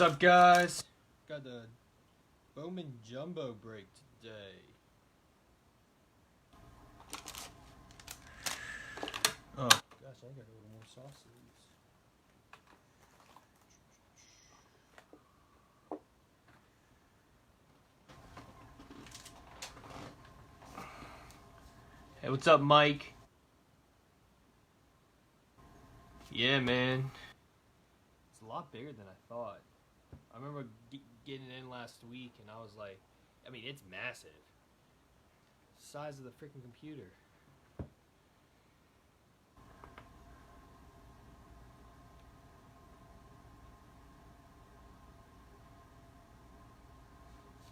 What's up, guys? Got the Bowman Jumbo break today. Oh, gosh, I got a little more sauce than these. Hey, what's up, Mike? Yeah, man. It's a lot bigger than I thought. I remember getting in last week, and I was like, I mean, it's massive. Size of the freaking computer.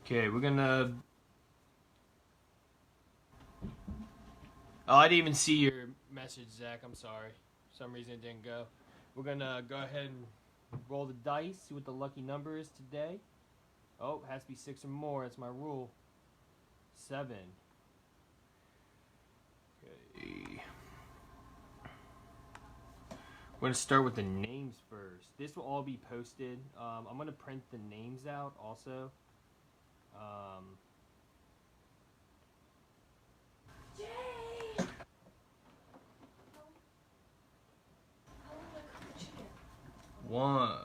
Okay, we're gonna... Oh, I didn't even see your message, Zach. I'm sorry. For some reason it didn't go. We're gonna go ahead and roll the dice, see what the lucky number is today. Oh, it has to be 6 or more. That's my rule. 7. Okay. We're going to start with the names first. This will all be posted. I'm going to print the names out also. Jay! One,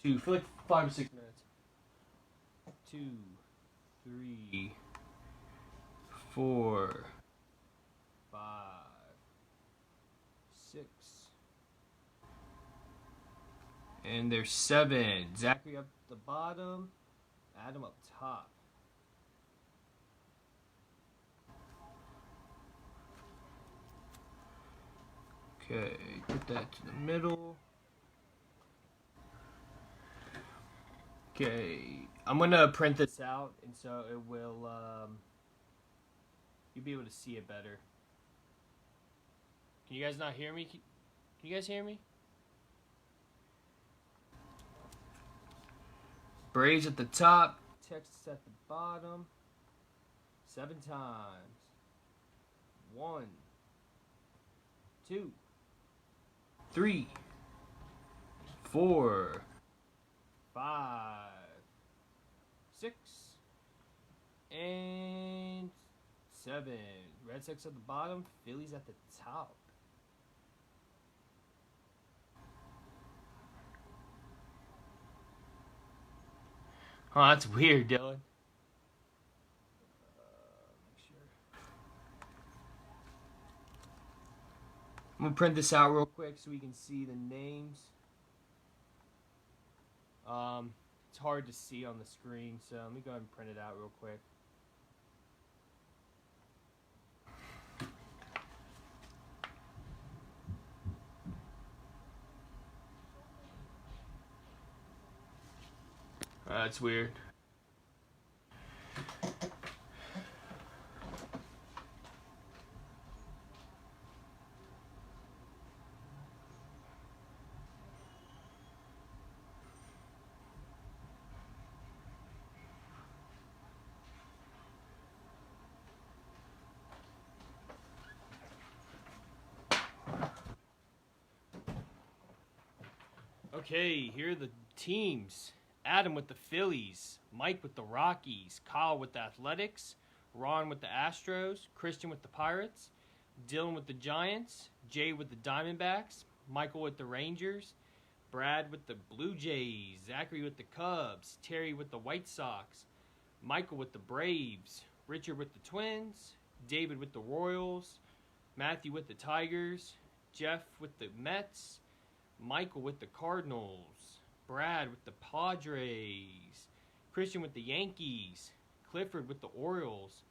2, for like 5 or 6 minutes. 2, 3, 4, 5, 6, and there's 7. Zachary up the bottom, Adam up top. Okay, put that to the middle. Okay, I'm gonna print this out, and so it will, you'll be able to see it better. Can you guys not hear me? Can you guys hear me? Braves at the top, Texas at the bottom. 7 times. 1, 2, 3, 4, 5, 6, and 7. Red Sox at the bottom, Phillies at the top. Oh, that's weird, Dylan. Make sure. I'm gonna print this out real quick so we can see the names. It's hard to see on the screen, so let me go ahead and print it out real quick. That's weird. Okay, here are the teams. Adam with the Phillies, Mike with the Rockies, Kyle with the Athletics, Ron with the Astros, Christian with the Pirates, Dylan with the Giants, Jay with the Diamondbacks, Michael with the Rangers, Brad with the Blue Jays, Zachary with the Cubs, Terry with the White Sox, Michael with the Braves, Richard with the Twins, David with the Royals, Matthew with the Tigers, Jeff with the Mets, Michael with the Cardinals, Brad with the Padres, Christian with the Yankees, Clifford with the Orioles,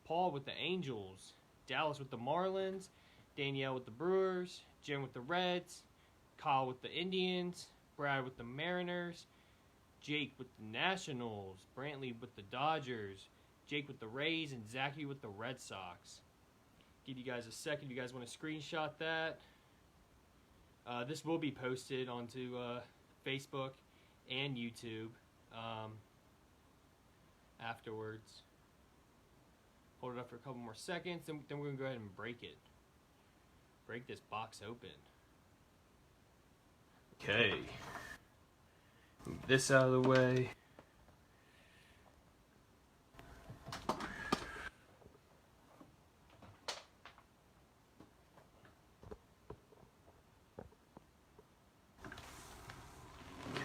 Paul with the Angels, Dallas with the Marlins, Danielle with the Brewers, Jim with the Reds, Kyle with the Indians, Brad with the Mariners, Jake with the Nationals, Brantley with the Dodgers, Jake with the Rays, and Zachary with the Red Sox. Give you guys a second if you guys want to screenshot that. This will be posted onto Facebook and YouTube afterwards. Hold it up for a couple more seconds, then we're going to go ahead and break it. Break this box open. Okay. Move this out of the way.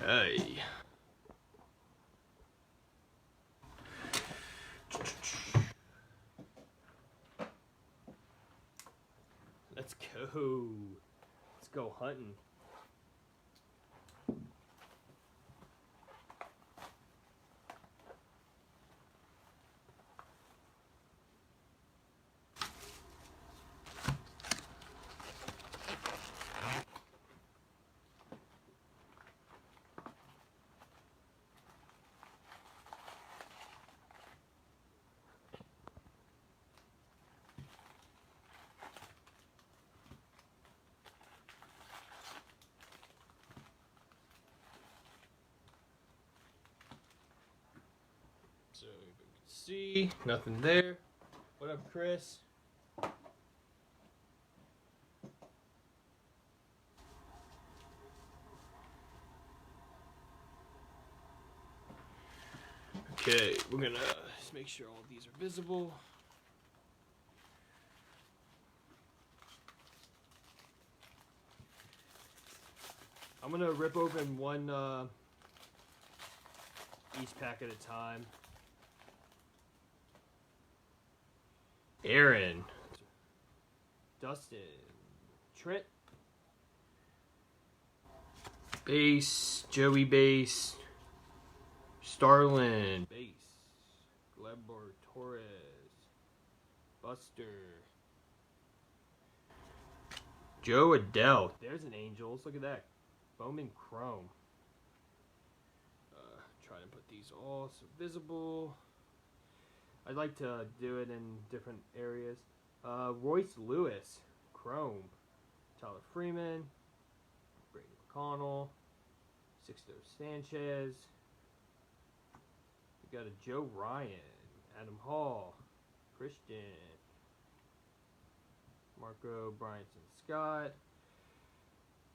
Okay. Let's go. Let's go hunting. So you can see nothing there. What up, Chris? Okay, we're gonna just make sure all of these are visible. I'm gonna rip open one each pack at a time. Aaron, Dustin, Trent, Base, Joey Base, Starlin, Base, Glebor, Torres, Buster, Joe Adele. There's an Angels. Look at that. Bowman Chrome. Try to put these all so visible. I'd like to do it in different areas. Royce Lewis, Chrome. Tyler Freeman, Brady McConnell, Sixto Sanchez. We got a Joe Ryan, Adam Hall, Christian, Marco Bryson Scott.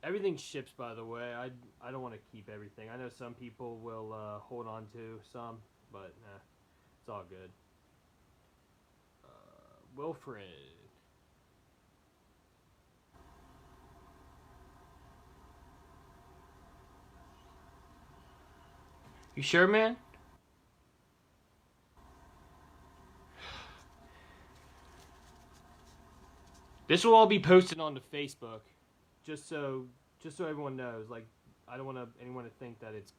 Everything ships, by the way. I don't want to keep everything. I know some people will hold on to some, but nah, it's all good. Wilfred. You sure, man? This will all be posted onto Facebook, just so everyone knows. Like, I don't want anyone to think that it's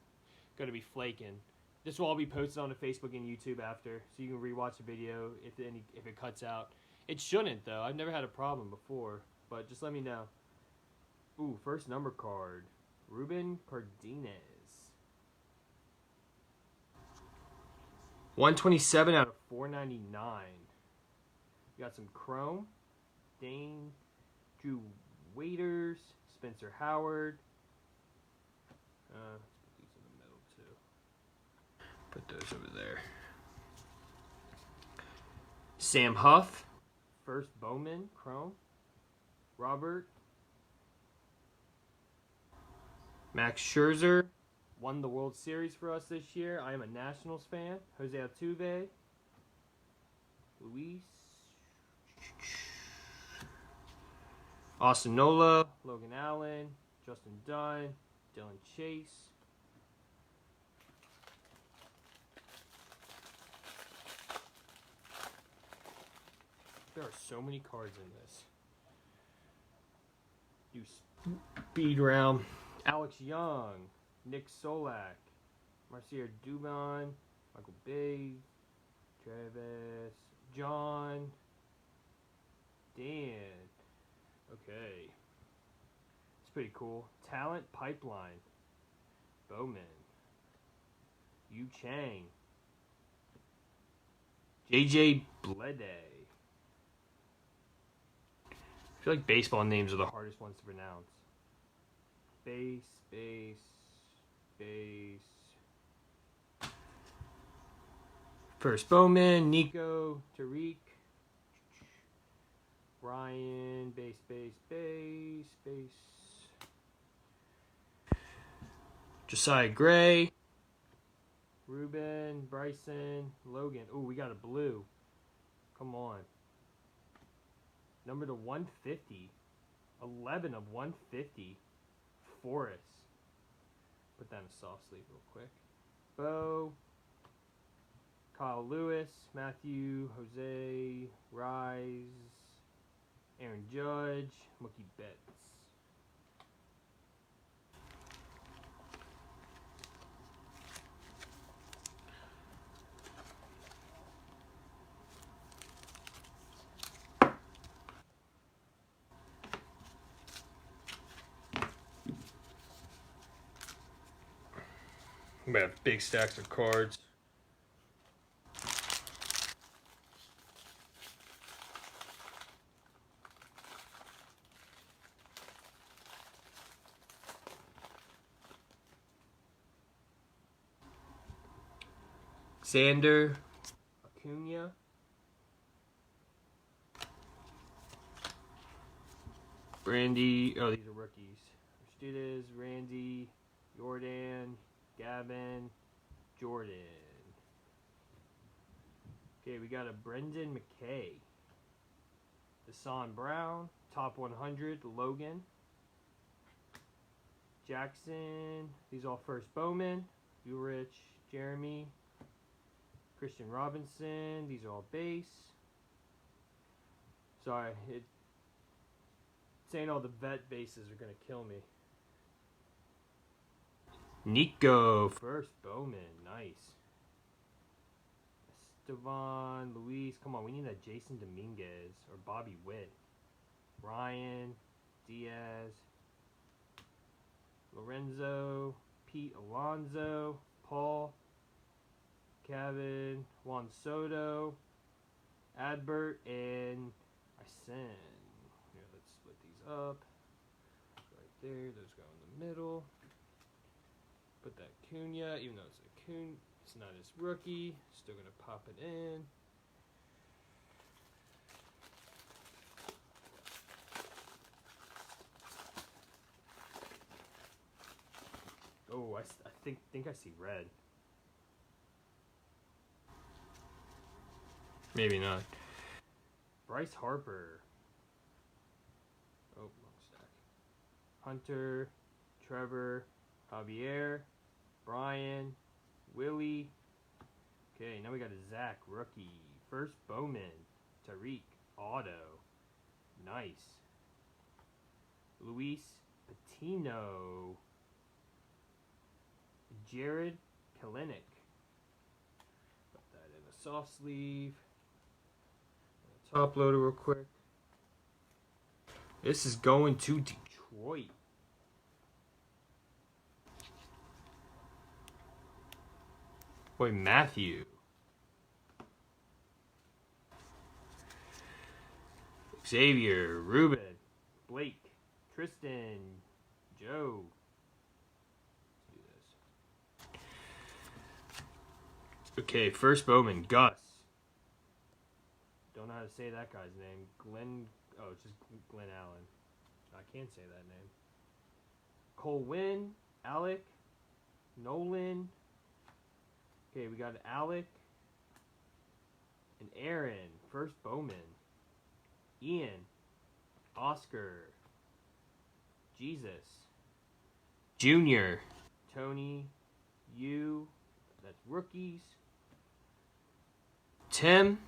going to be flaking. This will all be posted onto Facebook and YouTube after, so you can rewatch the video if it cuts out. It shouldn't, though. I've never had a problem before, but just let me know. Ooh, first number card, Ruben Cardenas. 127 out of 499. We got some Chrome, Dane, Drew Waiters, Spencer Howard. Let's put these in the middle too. Put those over there. Sam Huff, first Bowman, Chrome. Robert. Max Scherzer won the World Series for us this year. I am a Nationals fan. Jose Altuve. Luis. Austin Nola, Logan Allen, Justin Dunn, Dylan Chase. There are so many cards in this. Do speed round. Alex Young, Nick Solak, Marcia Dubon, Michael Bay, Travis, John, Dan. Okay. It's pretty cool. Talent Pipeline. Bowman. Yu Chang. JJ Blede. I feel like baseball names are the hardest ones to pronounce. Base. First Bowman, Nico, Tariq, Ryan, base. Josiah Gray. Ruben, Bryson, Logan. Oh, we got a blue. Come on. Number to 150. 11 of 150. Forrest. Put that in a soft sleeve real quick. Bo. Kyle Lewis. Matthew. Jose. Rise. Aaron Judge. Mookie Betts. We have big stacks of cards. Xander, Acuna, Randy. Oh, these are rookies. Aristides, Randy, Jordan, Gavin, Jordan. Okay, we got a Brendan McKay. Hassan Brown, top 100, Logan. Jackson, these all first Bowman. Ulrich, Jeremy. Christian Robinson, these are all base. Sorry, saying all the vet bases are going to kill me. Nico, first Bowman, nice. Estevan, Luis, come on, we need that Jason Dominguez or Bobby Witt. Ryan, Diaz, Lorenzo, Pete Alonso, Paul, Kevin, Juan Soto, Adbert, and Isen. Here, let's split these up. Right there, those go in the middle. Put that Cunha, even though it's a Cunha, it's not his rookie. Still gonna pop it in. Oh, I think I see red. Maybe not. Bryce Harper. Oh, wrong stack. Hunter, Trevor, Javier, Brian, Willie. Okay, now we got a Zach rookie. First Bowman, Tariq, auto. Nice. Luis Patino. Jared Kalenic. Put that in a soft sleeve. Top loader real quick. This is going to Detroit. Boy, Matthew. Xavier, Ruben, Blake, Tristan, Joe. Let's do this. Okay, first Bowman, Gus. Don't know how to say that guy's name. Glenn. Oh, it's just Glenn Allen. I can't say that name. Cole Wynn, Alec, Nolan. Okay, we got Alec and Aaron. First Bowman. Ian, Oscar, Jesus, Junior, Tony, you. That's rookies. Tim,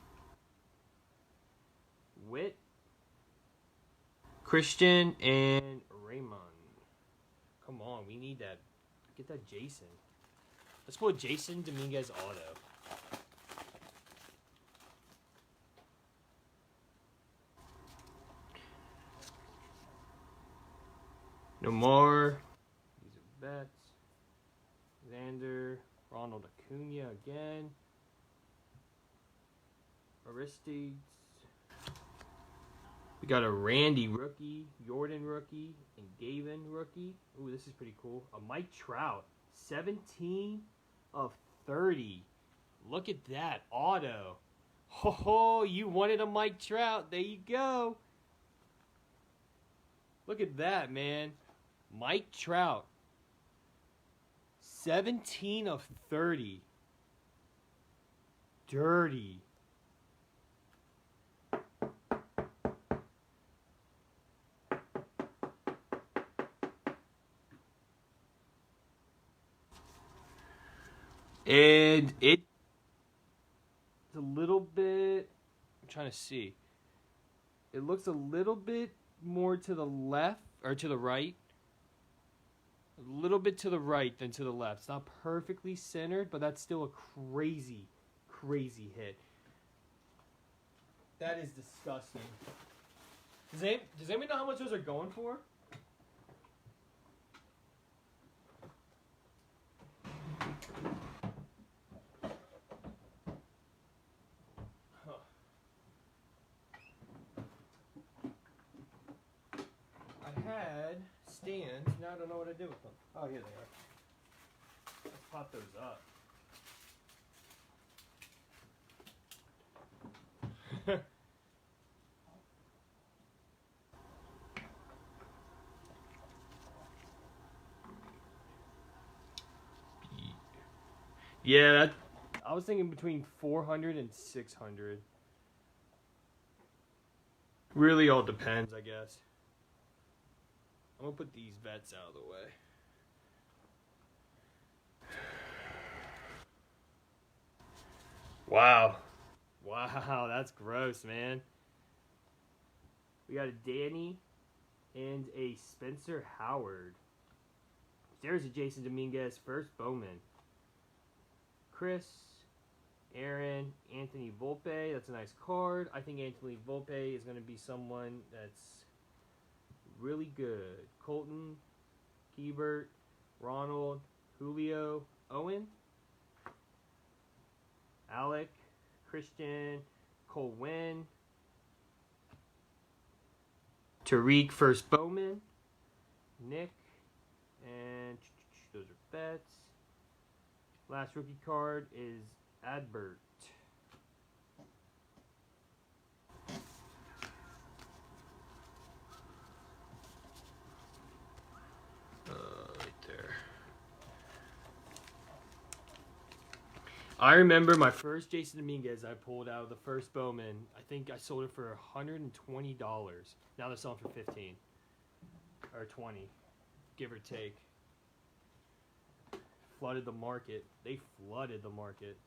Witt, Christian, and Raymond. Come on, we need that. Get that Jason. Let's pull Jason Dominguez auto. No more. These are bets. Xander, Ronald Acuna again. Aristides. We got a Randy rookie, Jordan rookie, and Gavin rookie. Ooh, this is pretty cool. A Mike Trout, 17 of 30. Look at that auto. Ho, you wanted a Mike Trout. There you go. Look at that, man. Mike Trout. 17 of 30. Dirty. And it's a little bit, I'm trying to see. It looks a little bit more to the left, or to the right. A little bit to the right than to the left. It's not perfectly centered, but that's still a crazy, crazy hit. That is disgusting. Does anybody know how much those are going for? I had stands. Now I don't know what to do with them. Oh, here they are. Let's pop those up. Yeah, I was thinking between 400 and 600. Really all depends, I guess. I'm going to put these vets out of the way. Wow. Wow, that's gross, man. We got a Danny and a Spencer Howard. There's a Jason Dominguez, first Bowman. Chris, Aaron, Anthony Volpe. That's a nice card. I think Anthony Volpe is going to be someone that's really good. Colton, Keibert, Ronald, Julio, Owen, Alec, Christian, Cole Wynn, Tariq, first Bowman, Nick, and those are bets. Last rookie card is Adbert. Right there. I remember my first Jason Dominguez I pulled out of the first Bowman. I think I sold it for $120. Now they're selling for $15 or $20, give or take. Flooded the market. They flooded the market.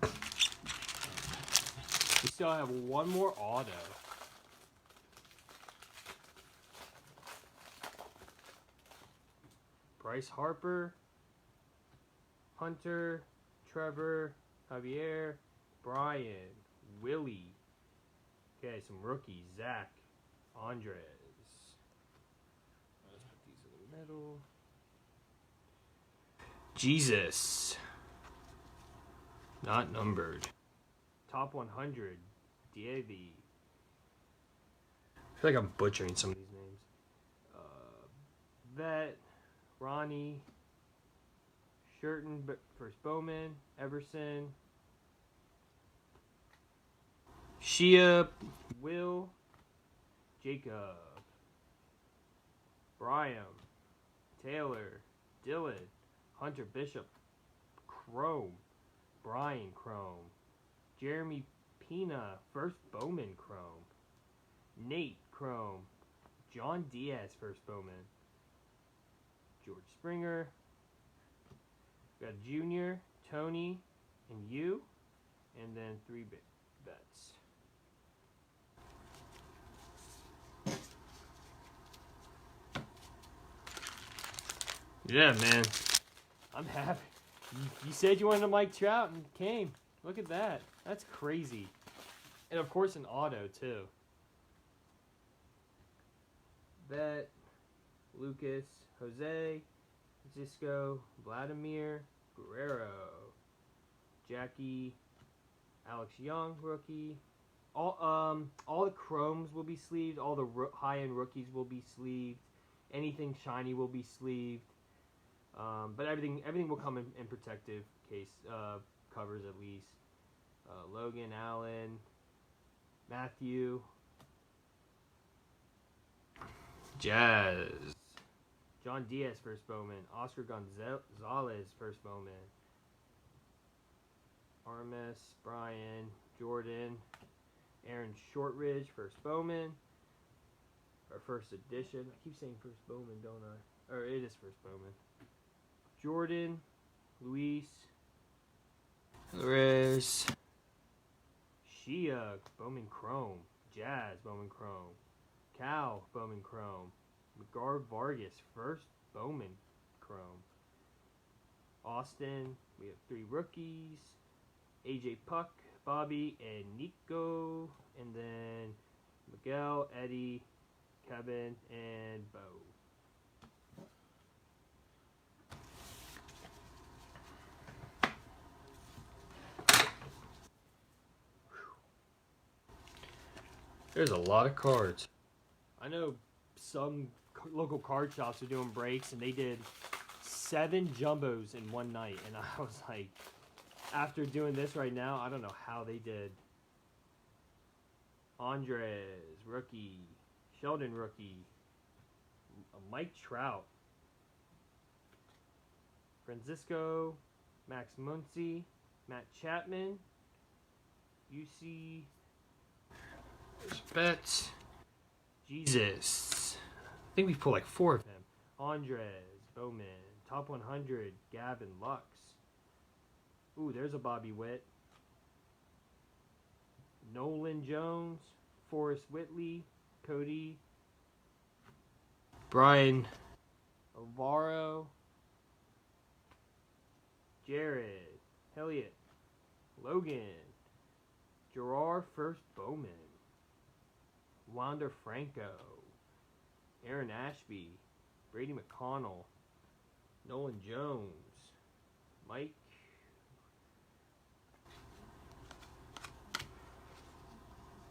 We still have one more auto. Bryce Harper, Hunter, Trevor, Javier, Brian, Willie. Okay, some rookies. Zach, Andres. Let's put these in the middle. Jesus. Not numbered. Top 100. Diaby. I feel like I'm butchering some of these names. Vet. Ronnie. Shurton, first Bowman. Everson. Shia. Will. Jacob. Brian. Taylor. Dylan. Hunter Bishop. Chrome. Brian Chrome. Jeremy Pina. First Bowman Chrome. Nate Chrome. John Diaz. First Bowman. George Springer. We got Junior, Tony, and you. And then 3 bets. Yeah, man. I'm happy. You said you wanted a Mike Trout and came. Look at that. That's crazy. And of course an auto too. Bet, Lucas, Jose, Zisco, Vladimir, Guerrero, Jackie, Alex Young, rookie. All the chromes will be sleeved. All the high-end rookies will be sleeved. Anything shiny will be sleeved. But everything will come in protective case covers at least. Logan, Allen, Matthew, Jazz. John Diaz, first Bowman. Oscar Gonzalez, first Bowman. Armis, Brian, Jordan, Aaron Shortridge, first Bowman. Our first edition. I keep saying first Bowman, don't I? Or it is first Bowman. Jordan, Luis, Perez, Shia, Bowman Chrome. Jazz, Bowman Chrome. Cal, Bowman Chrome. McGar Vargas, first Bowman Chrome. Austin, we have 3 rookies. AJ Puck, Bobby, and Nico. And then Miguel, Eddie, Kevin, and Bo. There's a lot of cards. I know some local card shops are doing breaks, and they did 7 jumbos in one night. And I was like, after doing this right now, I don't know how they did. Andres, rookie. Sheldon, rookie. Mike Trout. Francisco. Max Muncy. Matt Chapman. UC. There's Betts. Jesus. I think we pulled like 4 of them. Andres. Bowman. Top 100. Gavin Lux. Ooh, there's a Bobby Witt. Nolan Jones. Forrest Whitley. Cody. Brian Alvaro. Jared. Elliott. Logan. Gerard first Bowman. Wander Franco. Aaron Ashby. Brady McConnell. Nolan Jones. Mike.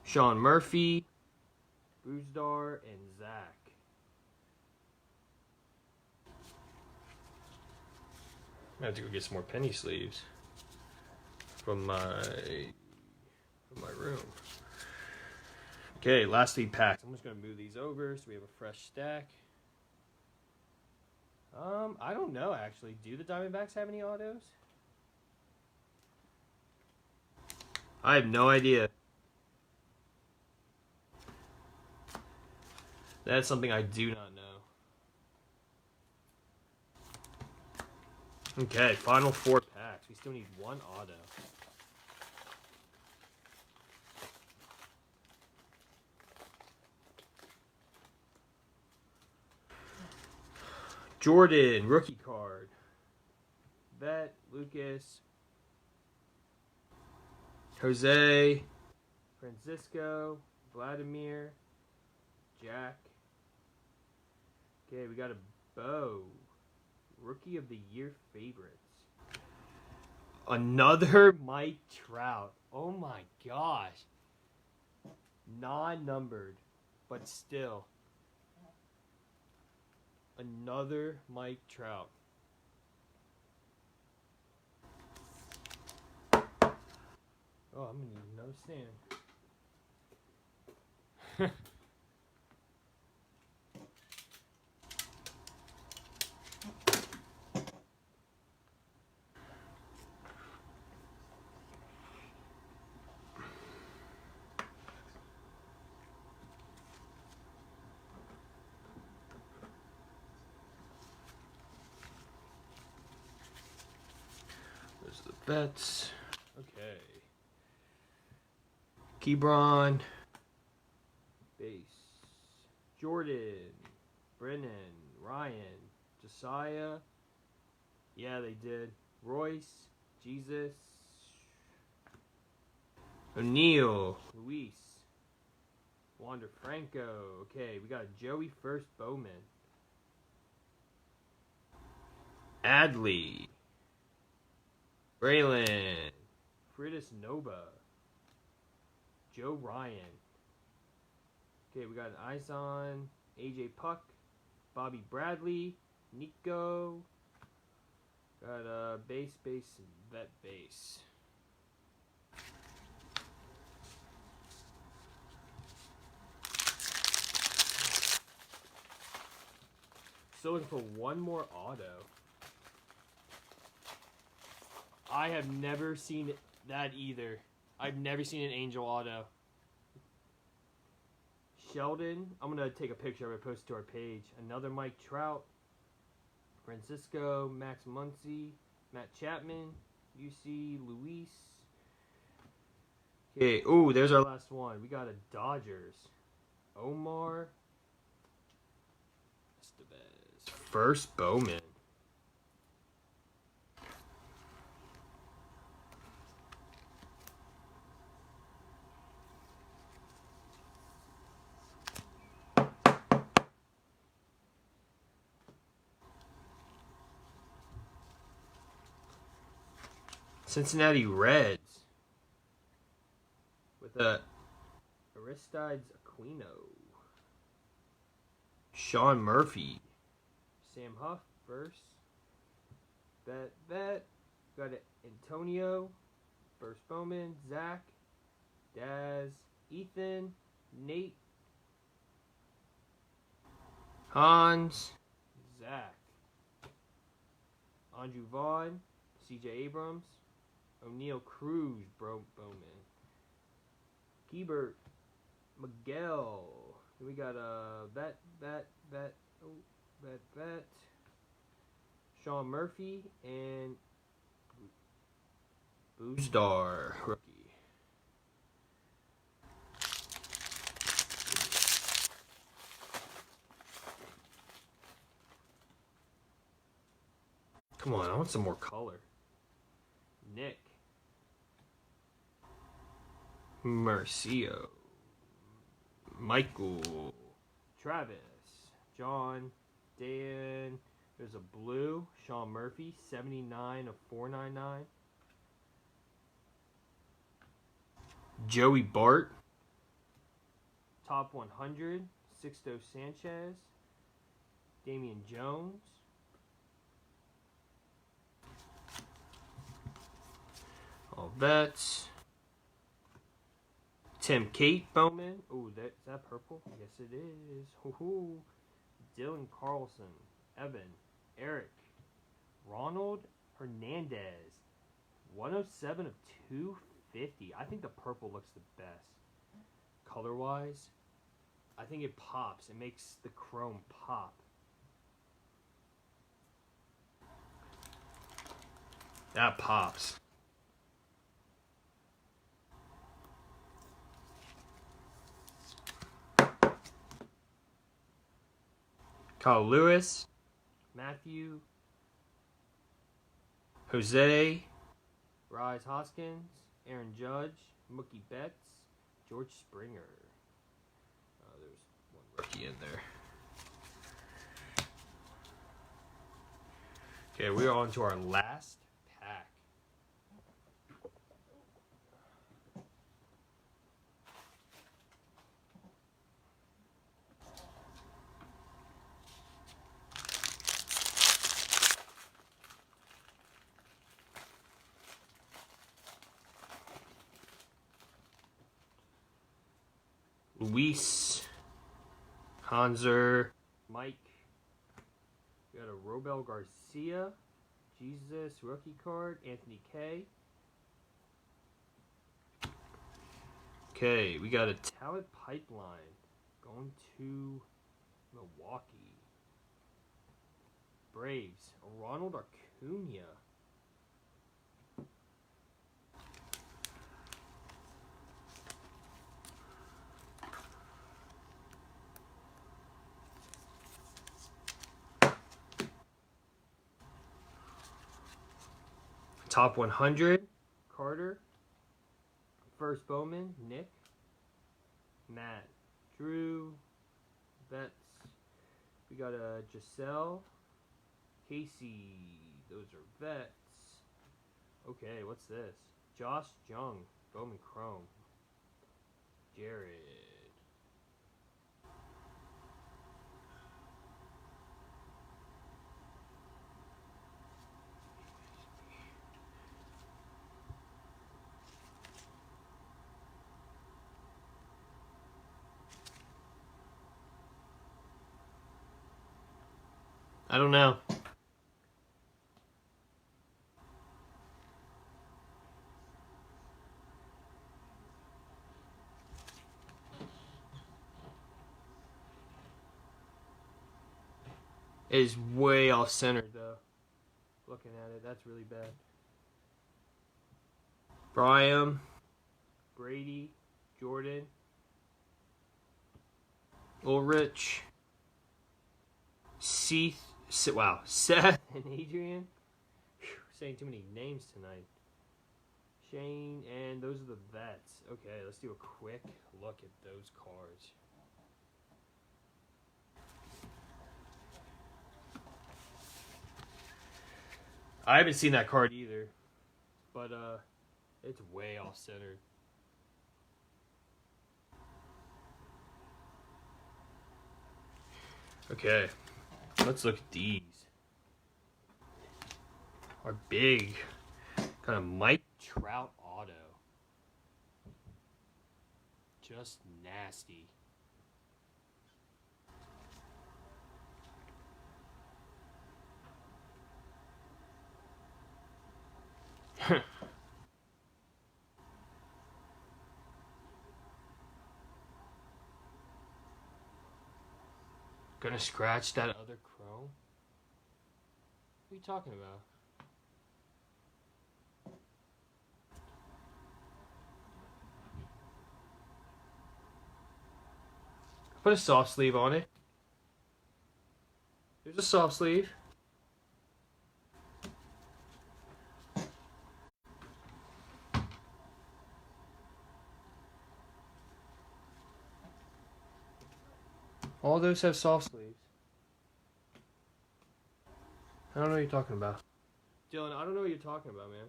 Sean Murphy. Bruzdar and Zach. I have to go get some more penny sleeves from my room. Okay, last 3 packs. I'm just gonna move these over so we have a fresh stack. I don't know actually. Do the Diamondbacks have any autos? I have no idea. That's something I do not know. Okay, final 4 packs. We still need 1 auto. Jordan, rookie card. Vet, Lucas. Jose. Francisco. Vladimir. Jack. Okay, we got a Bo. Rookie of the Year favorites. Another Mike Trout. Oh my gosh. Non-numbered, but still. Another Mike Trout. Oh, I'm going to need another stand. There's the bets. Okay. Kebron. Base. Jordan. Brennan. Ryan. Josiah. Yeah, they did. Royce. Jesus. O'Neal. Luis. Wander Franco. Okay, we got Joey first Bowman. Adley. Braylon. Fridis Nova. Joe Ryan. Okay, we got an Ison. AJ Puck. Bobby Bradley. Nico. Got a base, and vet base. Still looking for one more auto. I have never seen that either. I've never seen an Angel auto. Sheldon, I'm going to take a picture of it, post it to our page. Another Mike Trout. Francisco, Max Muncy, Matt Chapman, UC, Luis. Okay, ooh, there's our last one. We got a Dodgers. Omar. Estevez. First Bowman. Cincinnati Reds with a Aristides Aquino, Sean Murphy, Sam Huff first, Bet, got it, Antonio, first Bowman, Zach, Daz, Ethan, Nate, Hans, Zach, Andrew Vaughn, CJ Abrams, O'Neal Cruz, Bowman. Hebert, Miguel. Then we got Bet. Sean Murphy and Boozdar, rookie. Come on, I want some more color. Nick. Mercio, Michael, Travis, John, Dan. There's a blue, Sean Murphy, 79 of 499. Joey Bart, top 100, Sixto Sanchez, Damian Jones. All vets. Tim Kate Bowman. Oh, is that purple? Yes, it is. Hoo-hoo. Dylan Carlson. Evan. Eric. Ronald Hernandez. 107 of 250. I think the purple looks the best. Color-wise, I think it pops. It makes the chrome pop. That pops. Kyle Lewis, Matthew, Jose, Rise Hoskins, Aaron Judge, Mookie Betts, George Springer. Oh, there's one rookie in there. Okay, we are on to our last pack. Luis, Hanser, Mike. We got a Robel Garcia, Jesus rookie card, Anthony K. Okay, we got a talent pipeline going to Milwaukee. Braves, Ronald Acuna. Top 100, Carter. First Bowman, Nick. Matt, Drew, Betts. We got a Giselle, Casey. Those are vets. Okay, what's this? Josh Jung, Bowman Chrome. Jared. I don't know. It is way off centered though. Looking at it, that's really bad. Brian, Brady, Jordan, Ulrich, Seth, Seth and Adrian. Whew, saying too many names tonight. Shane, and those are the vets. Okay, let's do a quick look at those cards. I haven't seen that card either, but it's way off centered. Okay, let's look at these. Our big kind of Mike Trout auto. Just nasty. Gonna scratch that other chrome? What are you talking about? Put a soft sleeve on it. There's a soft sleeve. All those have soft sleeves. I don't know what you're talking about. Dylan, I don't know what you're talking about, man.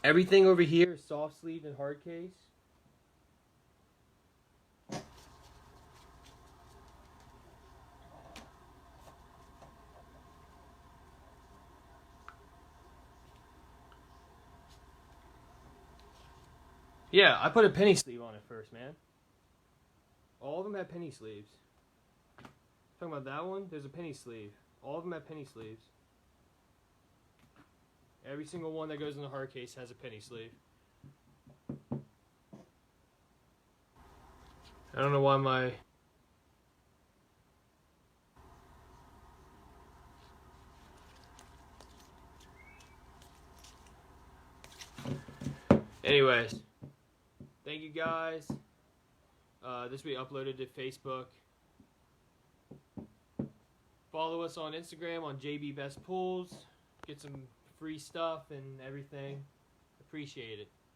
Everything over here is soft sleeve and hard case. Yeah, I put a penny sleeve on it first, man. All of them have penny sleeves. Talking about that one, there's a penny sleeve. All of them have penny sleeves. Every single one that goes in the hard case has a penny sleeve. I don't know why my... Anyways, thank you guys. This will be uploaded to Facebook. Follow us on Instagram on JB Best Pools. Get some free stuff and everything. Appreciate it.